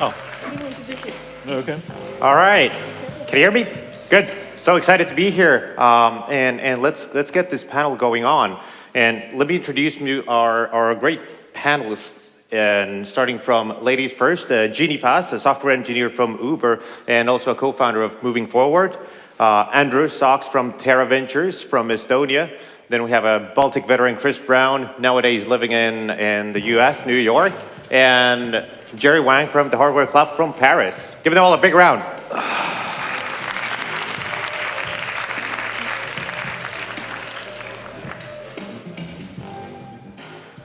Oh, You will introduce it. okay. All right. Can you hear me? Good. So excited to be here. And let's get this panel going on. And let me introduce you our great panelists. And starting from ladies first, Ginny Fahs, a software engineer from Uber and also a co-founder of Moving Forward. Andrus from Tera Ventures from Estonia. Then we have a Baltic veteran, Chris Brown, nowadays living in the US, New York. And Jerry Wang from the Hardware Club from Paris. Give them all a big round.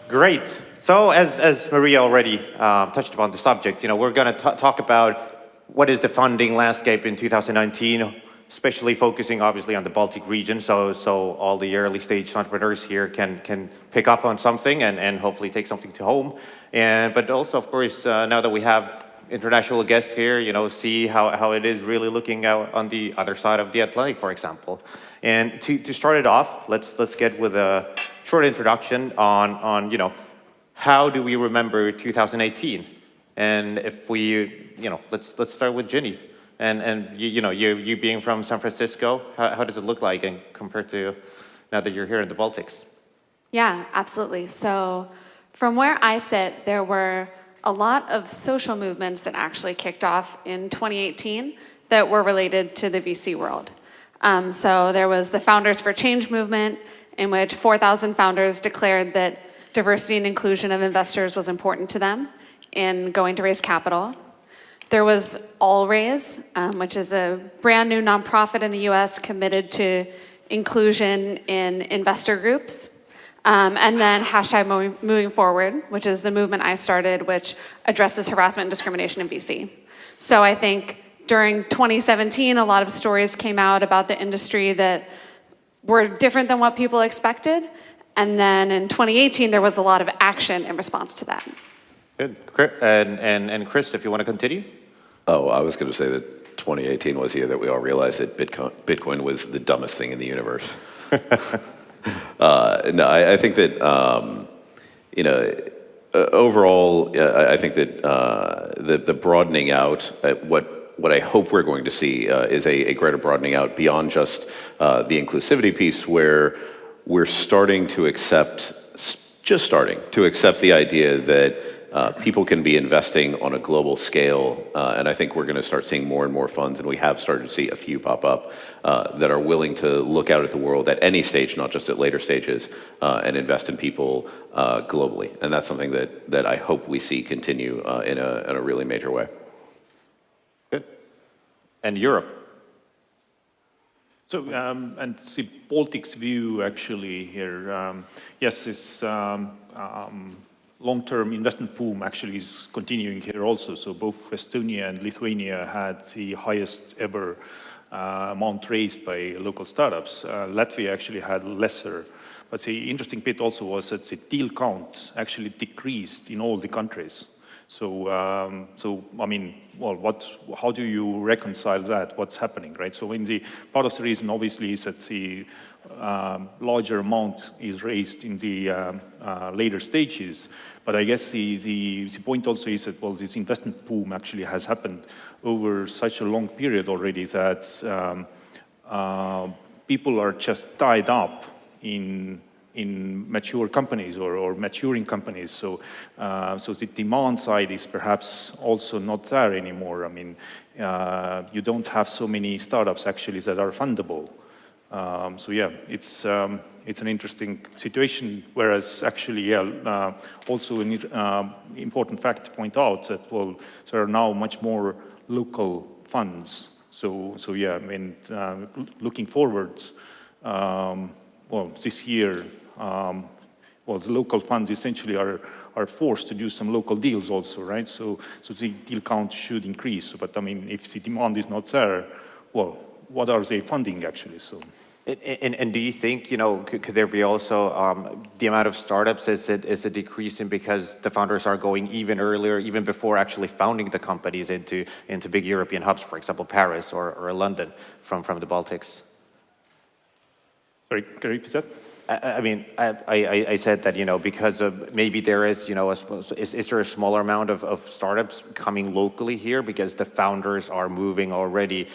Great. So as Maria already touched upon the subject, we're going to talk about what is the funding landscape in 2019, especially focusing obviously on the Baltic region, so all the early stage entrepreneurs here can pick up on something and hopefully take something to home. But also, of course, now that we have international guests here, see how it is really looking out on the other side of the Atlantic, for example. And to start it off, let's get with a short introduction on how do we remember 2018? And if we, let's start with Ginny. And you being from San Francisco, how does it look like and compared to now that you're here in the Baltics? Yeah, absolutely. So from where I sit, there were a lot of social movements that actually kicked off in 2018 that were related to the VC world. So there was the Founders for Change movement, in which 4,000 founders declared that diversity and inclusion of investors was important to them in going to raise capital. There was AllRaise, which is a brand new nonprofit in the US committed to inclusion in investor groups. And then hashtag Moving Forward, which is the movement I started, which addresses harassment and discrimination in VC. So I think during 2017, a lot of stories came out about the industry that were different than what people expected. And then in 2018, there was a lot of action in response to that. Good. And Chris, if you want to continue. Oh, I was going to say that 2018 was the year that we all realized that Bitcoin was the dumbest thing in the universe. No, I think that, overall, I think that the broadening out, what I hope we're going to see is a greater broadening out beyond just the inclusivity piece, where we're starting to accept the idea that people can be investing on a global scale, and I think we're going to start seeing more and more funds, and we have started to see a few pop up that are willing to look out at the world at any stage, not just at later stages, and invest in people globally. And that's something that I hope we see continue in a really major way. Good. And Europe. So, and the Baltics view actually here, yes, this long-term investment boom actually is continuing here also. So both Estonia and Lithuania had the highest ever amount raised by local startups. Latvia actually had lesser. But the interesting bit also was that the deal count actually decreased in all the countries. So I mean, well, how do you reconcile that? What's happening, right? So part of the reason obviously is that the larger amount is raised in the later stages. But I guess the point also is that, well, this investment boom actually has happened over such a long period already that people are just tied up in mature companies or maturing companies. So the demand side is perhaps also not there anymore. I mean, you don't have so many startups actually that are fundable. So yeah, it's an interesting situation. Whereas actually, yeah, also an important fact to point out that, well, there are now much more local funds. So yeah, I mean, looking forward, well, this year, well, the local funds essentially are forced to do some local deals also, right? So the deal count should increase. But I mean, if the demand is not there, well, what are they funding actually? So. And do you think, could there be also the amount of startups is it decreasing because the founders are going even earlier, even before actually founding the companies into big European hubs, for example, Paris or London from the Baltics? Sorry, can you repeat that? I mean, I said that, because of maybe there is, is there a smaller amount of startups coming locally here because the founders are moving already,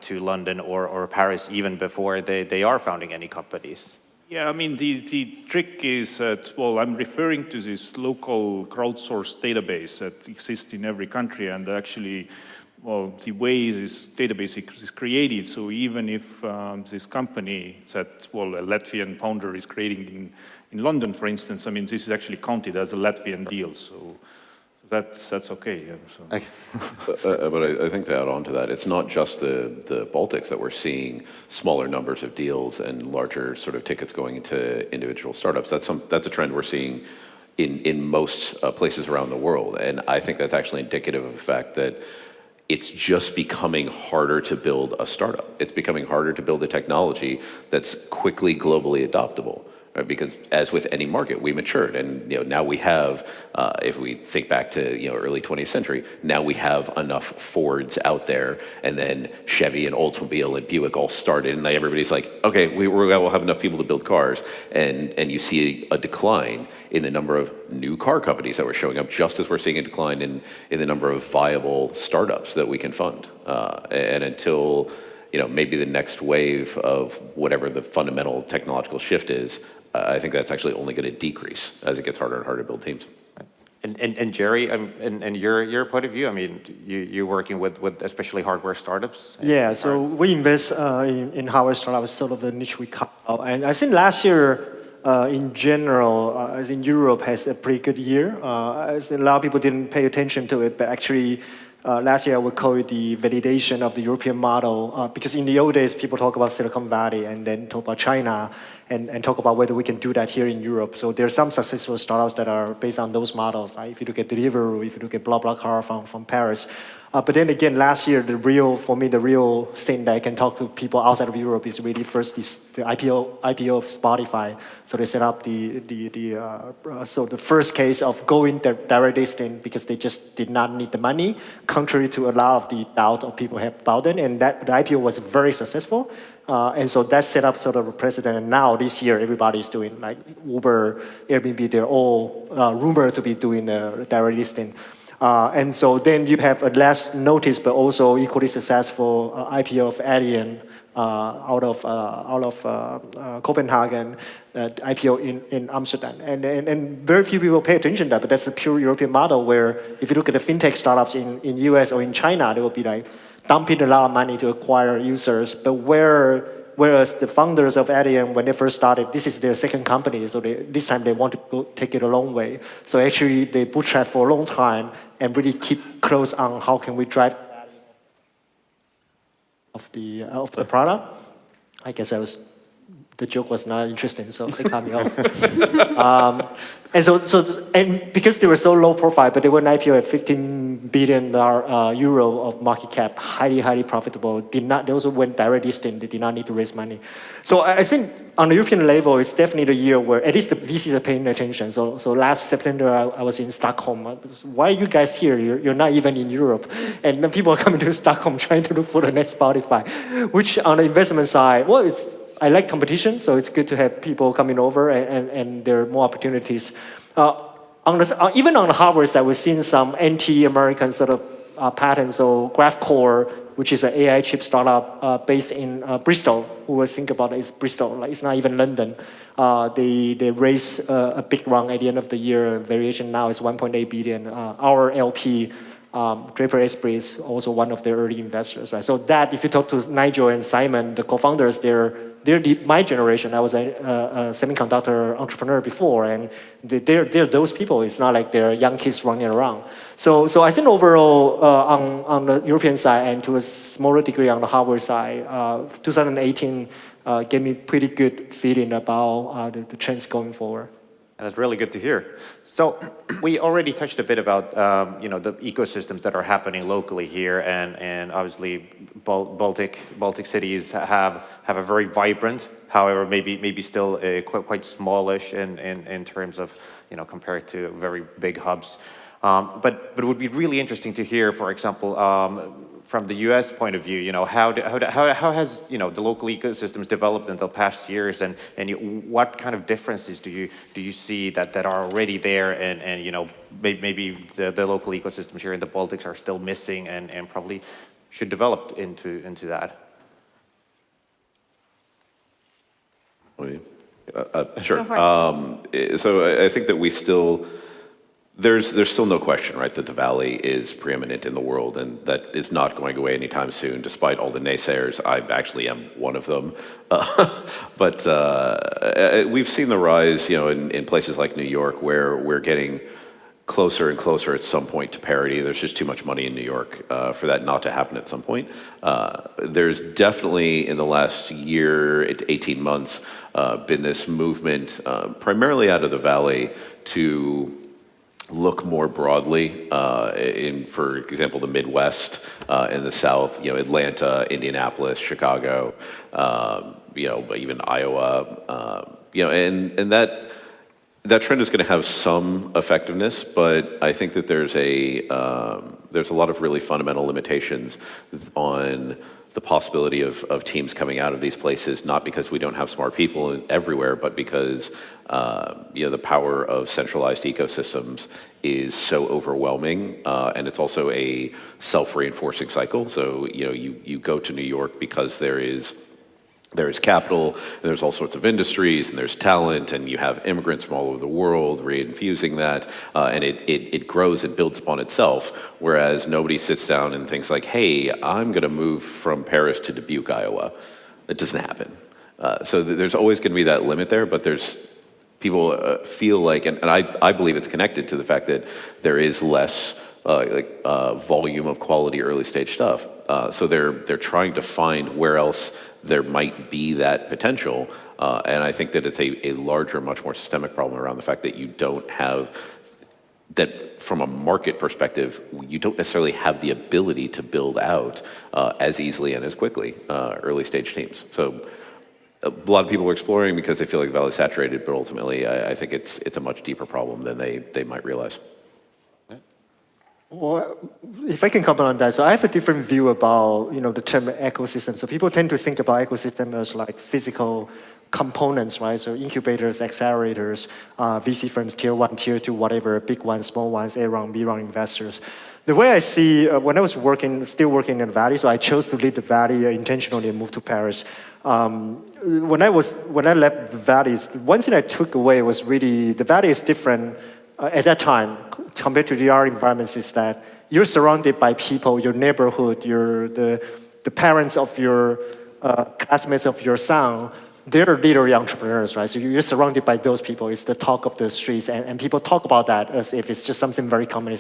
to London or Paris even before they are founding any companies? Yeah, I mean, the trick is that, well, I'm referring to this local crowdsourced database that exists in every country, and actually, well, the way this database is created, so even if this company that, well, a Latvian founder is creating in London, for instance, I mean, this is actually counted as a Latvian deal, so that's okay. Yeah, so. Okay. But I think to add on to that, it's not just the Baltics that we're seeing smaller numbers of deals and larger sort of tickets going into individual startups. That's a trend we're seeing in most places around the world, and I think that's actually indicative of the fact that it's just becoming harder to build a startup. It's becoming harder to build a technology that's quickly globally adoptable. Right? Because as with any market, we matured, and now we have, if we think back to early 20th century, now we have enough Fords out there, and then Chevy and Oldsmobile and Buick all started, and everybody's like, okay, we'll have enough people to build cars, and you see a decline in the number of new car companies that were showing up, just as we're seeing a decline in the number of viable startups that we can fund, and until maybe the next wave of whatever the fundamental technological shift is, I think that's actually only going to decrease as it gets harder and harder to build teams. And Jerry, and your point of view, I mean, you're working with especially hardware startups? Yeah, so we invest in hardware startups, sort of the niche we cut out. And I think last year, in general, I think Europe has a pretty good year. I think a lot of people didn't pay attention to it, but actually, last year I would call it the validation of the European model, because in the old days, people talk about Silicon Valley and then talk about China and talk about whether we can do that here in Europe. So there are some successful startups that are based on those models. Like if you look at Deliveroo, if you look at BlaBlaCar from Paris. But then again, last year, the real thing that I can talk to people outside of Europe is really first the IPO of Spotify. So they set up so the first case of going direct listing because they just did not need the money, contrary to a lot of the doubt of people have about it. And that the IPO was very successful. And so that set up sort of a precedent. And now this year, everybody's doing, like Uber, Airbnb, they're all rumored to be doing a direct listing. And so then you have a less noticed but also equally successful IPO of Alien out of Copenhagen, IPO in Amsterdam. And very few people pay attention to that, but that's a pure European model where if you look at the fintech startups in US or in China, they will be like dumping a lot of money to acquire users. But whereas the founders of Alien, when they first started, this is their second company, so this time they want to go take it a long way. So actually, they bootstrap for a long time and really keep close on how can we drive of the product. I guess the joke was not interesting, so they cut me off. And because they were so low profile, but they were an IPO at 15 billion euro of market cap, highly profitable. They also went direct listing. They did not need to raise money. So I think on the European level, it's definitely the year where at least the VCs are paying attention. So last September, I was in Stockholm. Why are you guys here? You're not even in Europe. And then people are coming to Stockholm trying to look for the next Spotify, which on the investment side, well, I like competition, so it's good to have people coming over and there are more opportunities. Even on the hardware side, we've seen some anti-American sort of patterns. So GraphCore, which is an AI chip startup based in Bristol, who was think about it, it's Bristol, like it's not even London. They raised a big round at the end of the year. Variation now is 1.8 billion. Our LP, Draper Esprit, is also one of their early investors, right? So that, if you talk to Nigel and Simon, the co-founders, they're my generation. I was a semiconductor entrepreneur before, and they're those people. It's not like they're young kids running around. So I think overall, on the European side and to a smaller degree on the hardware side, 2018 gave me pretty good feeling about the trends going forward. That's really good to hear. So we already touched a bit about the ecosystems that are happening locally here, and obviously Baltic cities have a very vibrant, however maybe still quite smallish in terms of compared to very big hubs. But it would be really interesting to hear, for example, from the U.S. point of view, how has the local ecosystems developed in the past years, and what kind of differences do you see that are already there, and maybe the local ecosystems here in the Baltics are still missing, and probably should develop into that? Sure. Go for it. So I think that there's still no question, right, that the Valley is preeminent in the world, and that is not going away anytime soon, despite all the naysayers. I actually am one of them. But we've seen the rise, in places like New York, where we're getting closer and closer at some point to parity. There's just too much money in New York for that not to happen at some point. There's definitely, in the last year to 18 months, been this movement, primarily out of the Valley, to look more broadly in, for example, the Midwest and the South, Atlanta, Indianapolis, Chicago, even Iowa, and that trend is going to have some effectiveness, but I think that there's a lot of really fundamental limitations on the possibility of teams coming out of these places, not because we don't have smart people everywhere, but because the power of centralized ecosystems is so overwhelming, and it's also a self-reinforcing cycle. So you go to New York because there is capital, and there's all sorts of industries, and there's talent, and you have immigrants from all over the world reinfusing that, and it grows and builds upon itself, whereas nobody sits down and thinks like, hey, I'm going to move from Paris to Dubuque, Iowa. That doesn't happen. So there's always going to be that limit there, but people feel like, and I believe it's connected to the fact that there is less volume of quality early stage stuff. So they're trying to find where else there might be that potential. And I think that it's a larger, much more systemic problem around the fact that you don't have, that from a market perspective, you don't necessarily have the ability to build out as easily and as quickly early stage teams. So a lot of people are exploring because they feel like the Valley's saturated, but ultimately I think it's a much deeper problem than they might realize. Well, if I can comment on that, so I have a different view about the term ecosystem. So people tend to think about ecosystem as like physical components, right? So incubators, accelerators, VC firms, tier 1, tier 2, whatever, big ones, small ones, A round, B round investors. The way I see, when I was still working in the Valley, so I chose to leave the Valley intentionally and move to Paris. When I left the Valley, one thing I took away was really the Valley is different at that time compared to the other environments, is that you're surrounded by people, your neighborhood, the parents of your classmates of your son. They're literally entrepreneurs, right? So you're surrounded by those people. It's the talk of the streets, and people talk about that as if it's just something very common.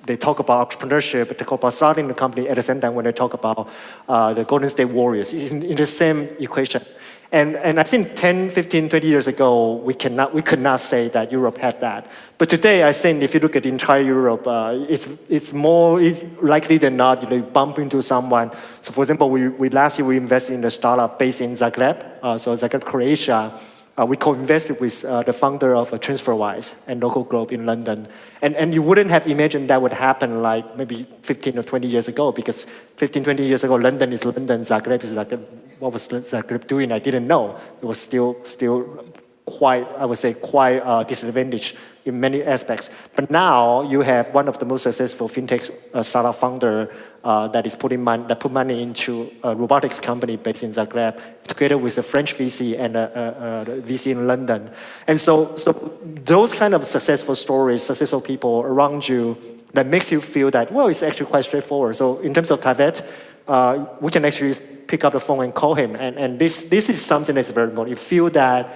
They talk about entrepreneurship, they talk about starting the company at the same time when they talk about the Golden State Warriors in the same equation. And I think 10, 15, 20 years ago, we could not say that Europe had that. But today, I think if you look at the entire Europe, it's more likely than not, you bump into someone. So for example, last year we invested in a startup based in Zagreb, so Zagreb, Croatia. We co-invested with the founder of TransferWise and Local Globe in London. And you wouldn't have imagined that would happen like maybe 15 or 20 years ago, because 15, 20 years ago, London is London, Zagreb is Zagreb. What was Zagreb doing? I didn't know. It was still quite, I would say, quite disadvantaged in many aspects. But now you have one of the most successful fintech startup founder that put money into a robotics company based in Zagreb, together with a French VC and a VC in London. And so those kind of successful stories, successful people around you, that makes you feel that, well, it's actually quite straightforward. So in terms of Tibet, we can actually pick up the phone and call him. And this is something that's very important. You feel that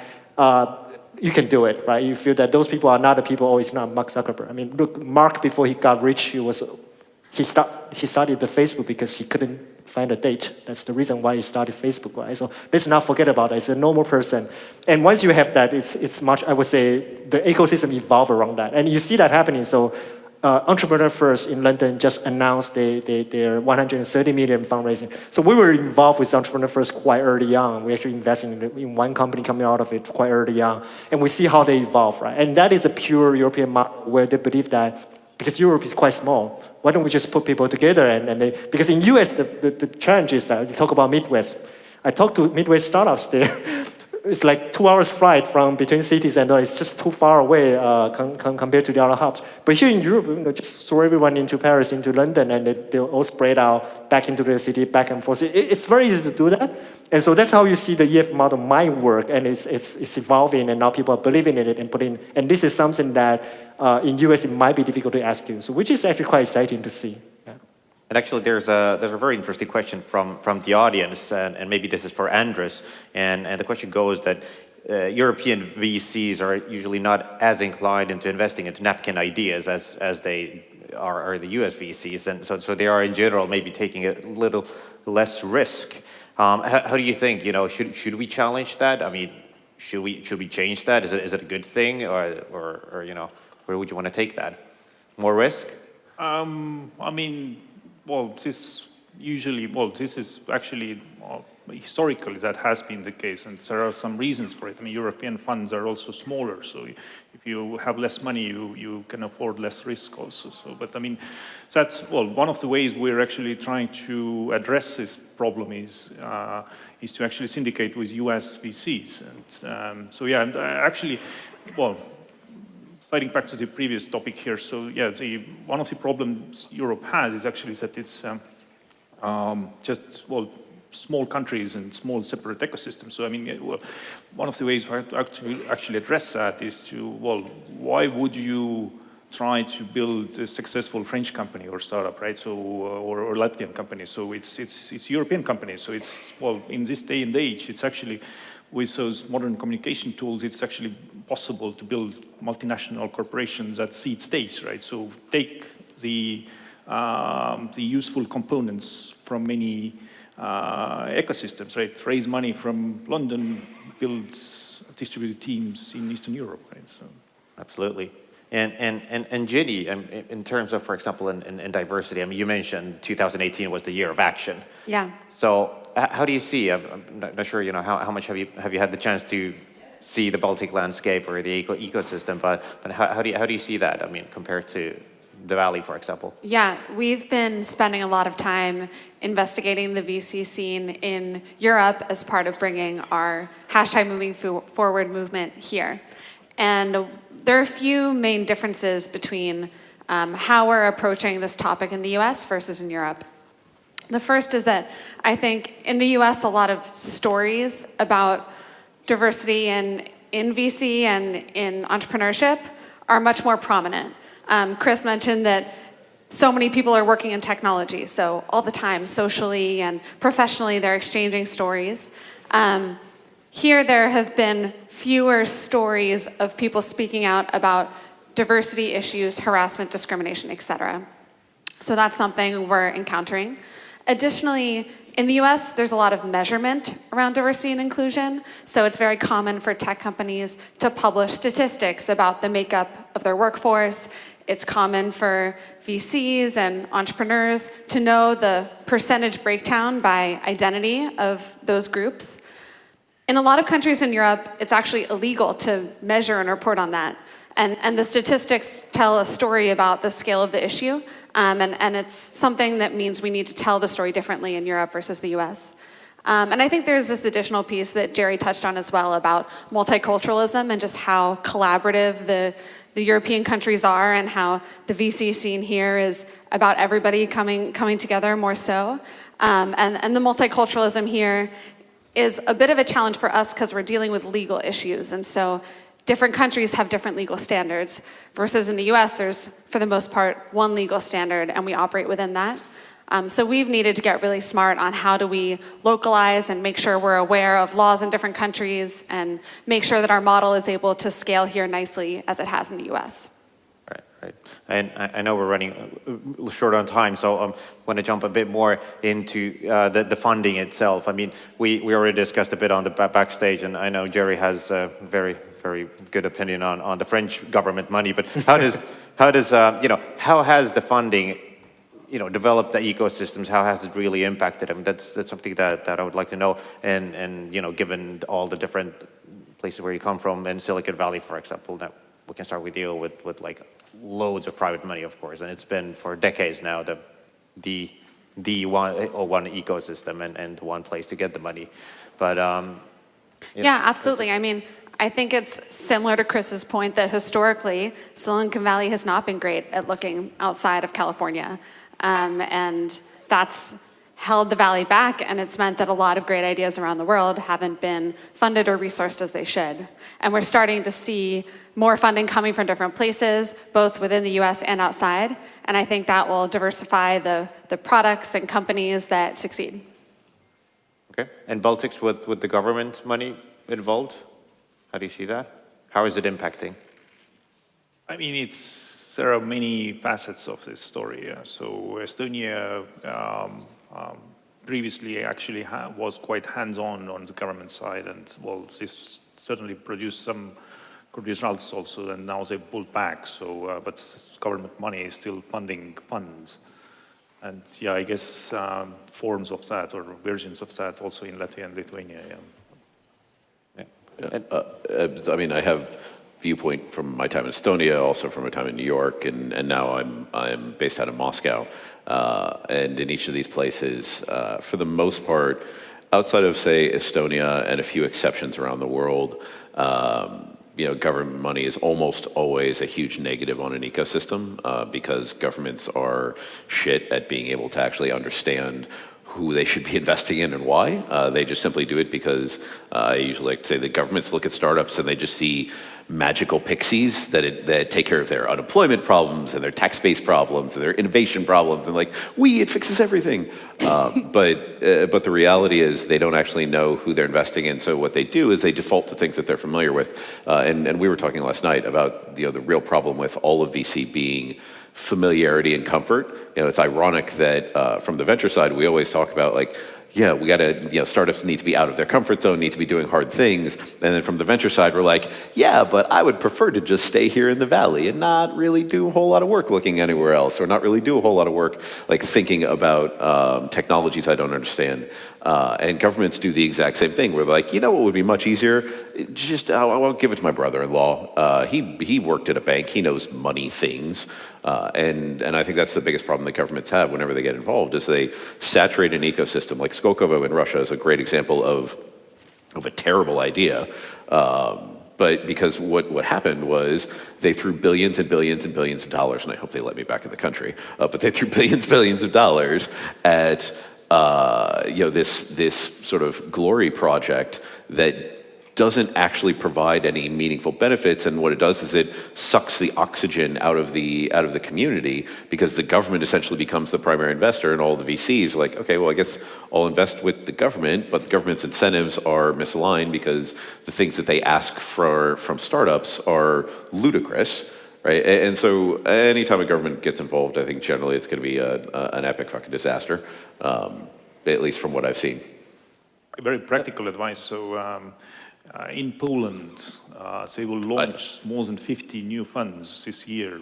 you can do it, right? You feel that those people are not the people, oh, it's not Mark Zuckerberg. I mean, look, Mark, before he got rich, he started the Facebook because he couldn't find a date. That's the reason why he started Facebook, right? So let's not forget about it. It's a normal person. And once you have that, it's much, I would say, the ecosystem evolve around that. And you see that happening. So Entrepreneur First in London just announced their 130 million fundraising. So we were involved with Entrepreneur First quite early on. We actually invested in one company coming out of it quite early on. And we see how they evolve, right? And that is a pure European model where they believe that because Europe is quite small. Why don't we just put people together because in US, the challenge is that you talk about Midwest. I talked to Midwest startups there. It's like 2 hours flight from between cities, and it's just too far away compared to the other hubs. But here in Europe, just throw everyone into Paris, into London, and they'll all spread out back into the city, back and forth. It's very easy to do that. And so that's how you see the EF model might work, and it's evolving, and now people are believing in it and putting. And this is something that in US it might be difficult to execute, so which is actually quite exciting to see. And actually, there's a very interesting question from the audience, and maybe this is for Andrus. And the question goes that European VCs are usually not as inclined into investing into napkin ideas as they are the US VCs, and so they are in general maybe taking a little less risk. How do you think? Should we challenge that? I mean, should we change that? Is it a good thing, or where would you want to take that? More risk? I mean. Well, this is actually historically that has been the case, and there are some reasons for it. I mean, European funds are also smaller, so if you have less money, you can afford less risk also. So, but I mean, that's one of the ways we're actually trying to address this problem is to actually syndicate with US VCs, and so yeah, and actually, sliding back to the previous topic here, so yeah, one of the problems Europe has is actually that it's just small countries and small separate ecosystems. So I mean, one of the ways to actually address that is to why would you try to build a successful French company or startup, right? So or Latvian company. So it's European company. So it's in this day and age, it's actually with those modern communication tools, it's actually possible to build multinational corporations at seed stage, right? So take the useful components from many ecosystems, right? Raise money from London, build distributed teams in Eastern Europe, right? So. Absolutely. And Ginny, in terms of, for example, in diversity, I mean, you mentioned 2018 was the year of action. Yeah. So how do you see? I'm not sure, how much have you had the chance to see the Baltic landscape or the ecosystem, but how do you see that? I mean, compared to the Valley, for example. Yeah, we've been spending a lot of time investigating the VC scene in Europe as part of bringing our #MovingForward movement here. And there are a few main differences between how we're approaching this topic in the US versus in Europe. The first is that I think in the US, a lot of stories about diversity in VC and in entrepreneurship are much more prominent. Chris mentioned that so many people are working in technology, so all the time, socially and professionally, they're exchanging stories. Here, there have been fewer stories of people speaking out about diversity issues, harassment, discrimination, etc. So that's something we're encountering. Additionally, in the US, there's a lot of measurement around diversity and inclusion. So it's very common for tech companies to publish statistics about the makeup of their workforce. It's common for VCs and entrepreneurs to know the percentage breakdown by identity of those groups. In a lot of countries in Europe, it's actually illegal to measure and report on that. And the statistics tell a story about the scale of the issue. And it's something that means we need to tell the story differently in Europe versus the US. And I think there's this additional piece that Jerry touched on as well about multiculturalism and just how collaborative the European countries are and how the VC scene here is about everybody coming together more so. And the multiculturalism here is a bit of a challenge for us because we're dealing with legal issues. And so different countries have different legal standards versus in the US, there's, for the most part, one legal standard and we operate within that. So we've needed to get really smart on how do we localize and make sure we're aware of laws in different countries and make sure that our model is able to scale here nicely as it has in the US. Right. And I know we're running short on time, so I want to jump a bit more into the funding itself. I mean, we already discussed a bit on the backstage, and I know Jerry has a very, very good opinion on the French government money. But how has the funding, developed the ecosystems? How has it really impacted them? That's something that I would like to know. And given all the different places where you come from in Silicon Valley, for example, we can start with you with like loads of private money, of course, and it's been for decades now the one ecosystem and one place to get the money. But yeah, absolutely. I mean, I think it's similar to Chris's point that historically, Silicon Valley has not been great at looking outside of California. And that's held the Valley back, and it's meant that a lot of great ideas around the world haven't been funded or resourced as they should. And we're starting to see more funding coming from different places, both within the US and outside. And I think that will diversify the products and companies that succeed. okay, and Baltics with the government money involved, how do you see that? How is it impacting? I mean, there are many facets of this story. So Estonia previously actually was quite hands-on on the government side, and well, this certainly produced some good results also, and now they pulled back. So, but government money is still funding funds. And yeah, I guess forms of that or versions of that also in Latvia and Lithuania. Yeah. I mean, I have viewpoint from my time in Estonia, also from my time in New York, and now I'm based out of Moscow. And in each of these places, for the most part, outside of, say, Estonia and a few exceptions around the world, government money is almost always a huge negative on an ecosystem because governments are shit at being able to actually understand who they should be investing in and why. They just simply do it because I usually like to say the governments look at startups and they just see magical pixies that take care of their unemployment problems and their tax base problems and their innovation problems, and like, it fixes everything. But the reality is they don't actually know who they're investing in, so what they do is they default to things that they're familiar with. And we were talking last night about the real problem with all of VC being familiarity and comfort. It's ironic that from the venture side, we always talk about like, yeah, we got to, startups need to be out of their comfort zone, need to be doing hard things. And then from the venture side, we're like, yeah, but I would prefer to just stay here in the Valley and not really do a whole lot of work looking anywhere else, or not really do a whole lot of work like thinking about technologies I don't understand. And governments do the exact same thing. We're like, what would be much easier? Just, I'll give it to my brother-in-law. He worked at a bank. He knows money things. And I think that's the biggest problem that governments have whenever they get involved, is they saturate an ecosystem. Like Skolkovo in Russia is a great example of a terrible idea. But because what happened was they threw billions and billions and billions of dollars, and I hope they let me back in the country, but they threw billions of dollars at this sort of glory project that doesn't actually provide any meaningful benefits, and what it does is it sucks the oxygen out of the community, because the government essentially becomes the primary investor, and all the VCs are like, okay, well, I guess I'll invest with the government, but the government's incentives are misaligned because the things that they ask from startups are ludicrous, right? And so anytime a government gets involved, I think generally it's going to be an epic fucking disaster, at least from what I've seen. Very practical advice. So in Poland, they will launch more than 50 new funds this year.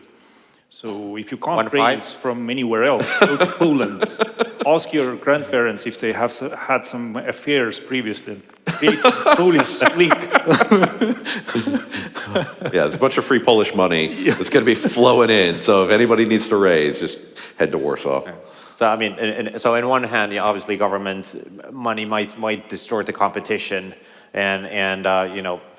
So if you can't raise from anywhere else, go to Poland. Ask your grandparents if they have had some affairs previously. Create some Polish link. Yeah, there's a bunch of free Polish money that's going to be flowing in. So if anybody needs to raise, just head to Warsaw. Okay. So I mean, so in one hand, obviously government money might distort the competition, and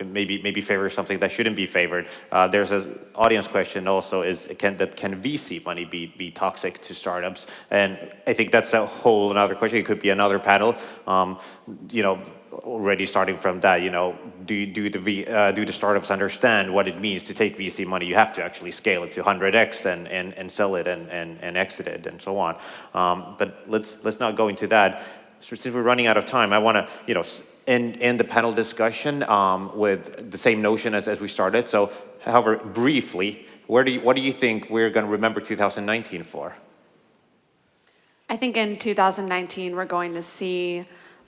maybe favor something that shouldn't be favored. There's an audience question also: can VC money be toxic to startups? And I think that's a whole another question. It could be another panel. Already starting from that, do the startups understand what it means to take VC money? You have to actually scale it to 100x and sell it and exit it and so on. But let's not go into that. Since we're running out of time, I want to end the panel discussion with the same notion as we started. So, however, briefly, what do you think we're going to remember 2019 for? I think in 2019 we're going to see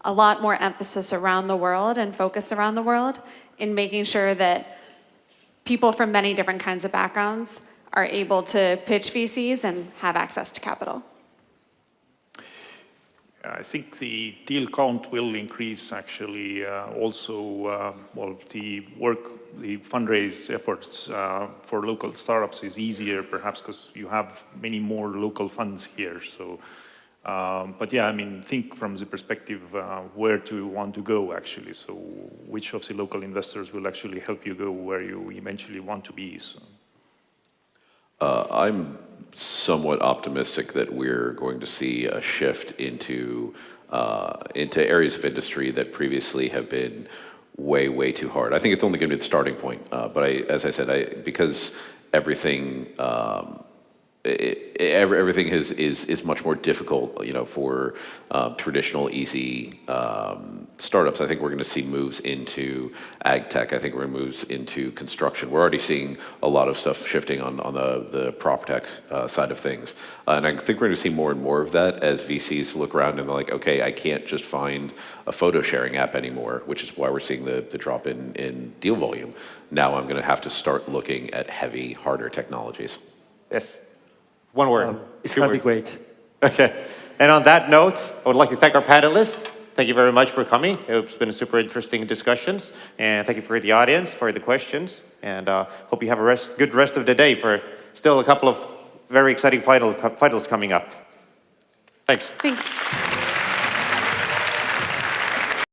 a lot more emphasis around the world and focus around the world in making sure that people from many different kinds of backgrounds are able to pitch VCs and have access to capital. I think the deal count will increase actually. Also, well, the fundraise efforts for local startups is easier perhaps because you have many more local funds here. So, but yeah, I mean, think from the perspective where do you want to go actually. So which of the local investors will actually help you go where you eventually want to be. So. I'm somewhat optimistic that we're going to see a shift into areas of industry that previously have been way too hard. I think it's only going to be the starting point. But as I said, because everything everything is much more difficult, for traditional easy startups. I think we're going to see moves into ag tech. I think we're going to moves into construction. We're already seeing a lot of stuff shifting on the prop tech side of things, and I think we're going to see more and more of that as VCs look around and they're like, okay, I can't just find a photo sharing app anymore, which is why we're seeing the drop in deal volume. Now I'm going to have to start looking at heavy, harder technologies. Yes. One word. It's going to be great. Okay. And on that note, I would like to thank our panelists. Thank you very much for coming. It's been a super interesting discussions. And thank you for the audience, for the questions. And hope you have a good rest of the day for still a couple of very exciting finals coming up. Thanks. Thanks.